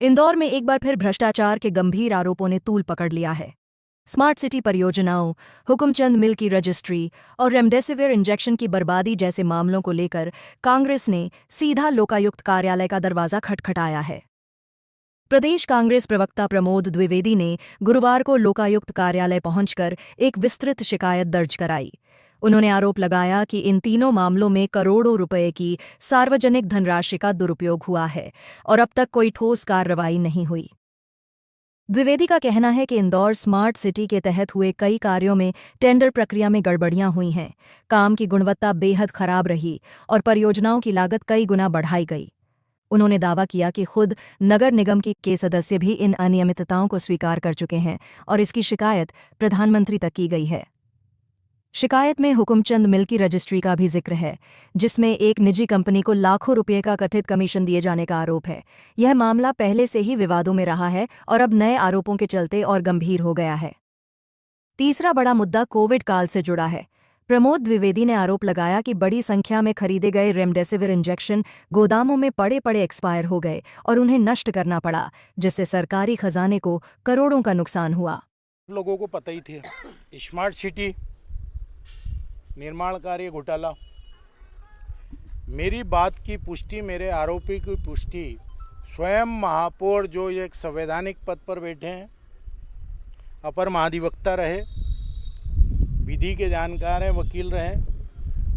इंदौर में एक बार फिर भ्रष्टाचार के गंभीर आरोपों ने तूल पकड़ लिया है। स्मार्ट सिटी परियोजनाओं, हुकुमचंद मिल की रजिस्ट्री और रेमडेसिविर इंजेक्शन की बर्बादी जैसे मामलों को लेकर कांग्रेस ने सीधा लोकायुक्त कार्यालय का दरवाजा खटखटाया है। प्रदेश कांग्रेस प्रवक्ता प्रमोद द्विवेदी ने गुरुवार को लोकायुक्त कार्यालय पहुंचकर एक विस्तृत शिकायत दर्ज कराई। उन्होंने आरोप लगाया कि इन तीनों मामलों में करोड़ों रुपए की सार्वजनिक धनराशि का दुरुपयोग हुआ है और अब तक कोई ठोस कार्रवाई नहीं हुई। द्विवेदी का कहना है कि इंदौर स्मार्ट सिटी के तहत हुए कई कार्यों में टेंडर प्रक्रिया में गड़बड़ियां हुई हैं, काम की गुणवत्ता बेहद खराब रही और परियोजनाओं की लागत कई गुना बढ़ाई गई। उन्होंने दावा किया कि खुद नगर निगम के सदस्य भी इन अनियमितताओं को स्वीकार कर चुके हैं और इसकी शिकायत प्रधानमंत्री तक की गई है। शिकायत में हुकुमचंद मिल की रजिस्ट्री का भी जिक्र है, जिसमें एक निजी कंपनी को लाखों रुपये का कथित कमीशन दिए जाने का आरोप है। यह मामला पहले से ही विवादों में रहा है और अब नए आरोपों के चलते और गंभीर हो गया है। तीसरा बड़ा मुद्दा कोविड काल से जुड़ा है। प्रमोद द्विवेदी ने आरोप लगाया कि बड़ी संख्या में खरीदे गए रेमडेसिविर इंजेक्शन गोदामों में पड़े एक्सपायर हो गए और उन्हें नष्ट करना पड़ा, जिससे सरकारी खजाने को करोड़ों का नुकसान हुआ। लोगों को पता ही थे, स्मार्ट सिटी निर्माण कार्य घोटाला। मेरी बात की पुष्टि, मेरे आरोपी की पुष्टि स्वयं महापौर, जो एक संवैधानिक पद पर बैठे हैं, अपर महाधिवक्ता रहे, विधि के जानकार हैं, वकील रहे,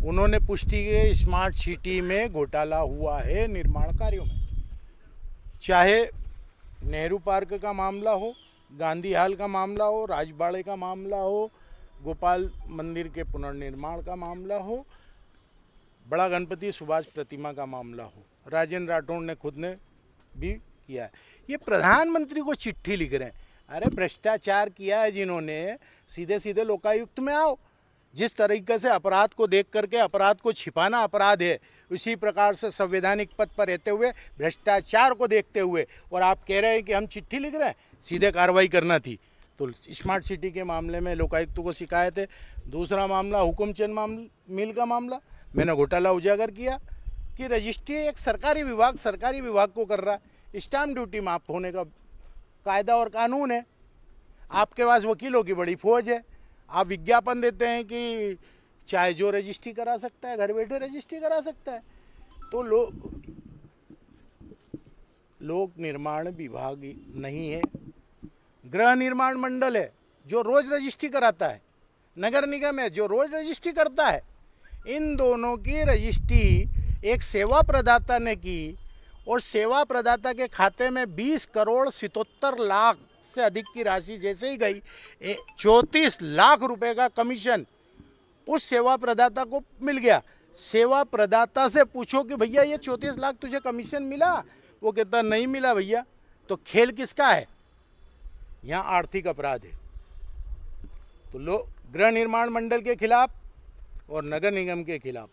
उन्होंने पुष्टि की स्मार्ट सिटी में घोटाला हुआ है निर्माण कार्यों में। चाहे नेहरू पार्क का मामला हो, गांधी हाल का मामला हो, राजबाड़े का मामला हो, गोपाल मंदिर के पुनर्निर्माण का मामला हो, बड़ा गणपति सुभाष प्रतिमा का मामला हो, राजेंद्र राठौड़ ने खुद ने भी किया है। ये प्रधानमंत्री को चिट्ठी लिख रहे हैं, अरे भ्रष्टाचार किया है जिन्होंने, सीधे सीधे लोकायुक्त में आओ। जिस तरीके से अपराध को देख करके अपराध को छिपाना अपराध है, उसी प्रकार से संवैधानिक पद पर रहते हुए भ्रष्टाचार को देखते हुए और आप कह रहे हैं कि हम चिट्ठी लिख रहे हैं, सीधे कार्रवाई करना थी। तो स्मार्ट सिटी के मामले में लोकायुक्त को शिकायत है। दूसरा मामला हुकुमचंद मिल का मामला, मैंने घोटाला उजागर किया कि रजिस्ट्री एक सरकारी विभाग को कर रहा है। स्टाम्प ड्यूटी माफ होने का कायदा और कानून है। आपके पास वकीलों की बड़ी फौज है, आप विज्ञापन देते हैं कि चाहे जो रजिस्ट्री करा सकता है, घर बैठे रजिस्ट्री करा सकता है। तो लोक निर्माण विभाग नहीं है, गृह निर्माण मंडल है जो रोज रजिस्ट्री कराता है, नगर निगम है जो रोज रजिस्ट्री करता है। इन दोनों की रजिस्ट्री एक सेवा प्रदाता ने की और सेवा प्रदाता के खाते में 20 करोड़ 77 लाख से अधिक की राशि जैसे ही गई, 34 लाख रुपए का कमीशन उस सेवा प्रदाता को मिल गया। सेवा प्रदाता से पूछो कि भैया ये 34 लाख तुझे कमीशन मिला? वो कहता नहीं मिला भैया। तो खेल किसका है? यहाँ आर्थिक अपराध है। तो गृह निर्माण मंडल के खिलाफ और नगर निगम के खिलाफ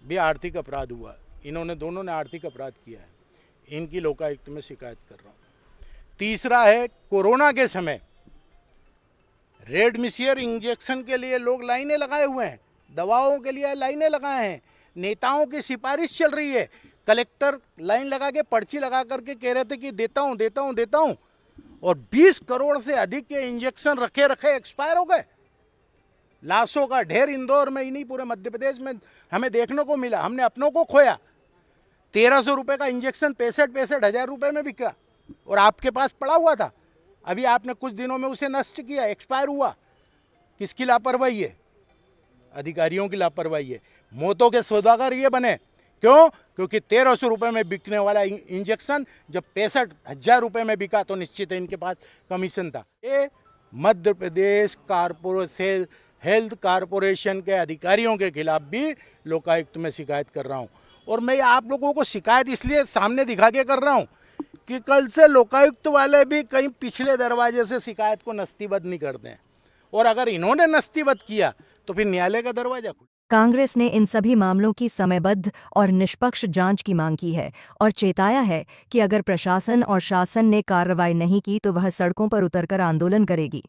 भी आर्थिक अपराध हुआ। इन्होंने दोनों ने आर्थिक अपराध किया है। इनकी लोकायुक्त में शिकायत कर रहा हूँ। तीसरा है, कोरोना के समय रेमडेसिविर इंजेक्शन के लिए लोग लाइनें लगाए हुए हैं, दवाओं के लिए लाइनें लगाए हैं, नेताओं की सिफारिश चल रही है। कलेक्टर लाइन लगा के पर्ची लगा करके कह रहे थे कि देता हूँ और 20 करोड़ से अधिक के इंजेक्शन रखे एक्सपायर हो गए। लाशों का ढेर इंदौर में ही नहीं, पूरे मध्य प्रदेश में हमें देखने को मिला। हमने अपनों को खोया। 1300 रुपये का इंजेक्शन 65 हज़ार रुपये में बिका और आपके पास पड़ा हुआ था। अभी आपने कुछ दिनों में उसे नष्ट किया, एक्सपायर हुआ। किसकी लापरवाही है? अधिकारियों की लापरवाही है। मौतों के सौदागर ये बने। क्यों? क्योंकि 1300 रुपये में बिकने वाला इंजेक्शन जब 65 हज़ार रुपये में बिका तो निश्चित है इनके पास कमीशन था। ये मध्य प्रदेश हेल्थ कारपोरेशन के अधिकारियों के खिलाफ भी लोकायुक्त में शिकायत कर रहा हूँ। और मैं आप लोगों को शिकायत इसलिए सामने दिखा के कर रहा हूँ कि कल से लोकायुक्त वाले भी कहीं पिछले दरवाजे से शिकायत को नस्तीबद्ध नहीं करते हैं, और अगर इन्होंने नस्तीबद्ध किया तो फिर न्यायालय का दरवाजा खुला। कांग्रेस ने इन सभी मामलों की समयबद्ध और निष्पक्ष जांच की मांग की है और चेताया है कि अगर प्रशासन और शासन ने कार्रवाई नहीं की तो वह सड़कों पर उतरकर आंदोलन करेगी।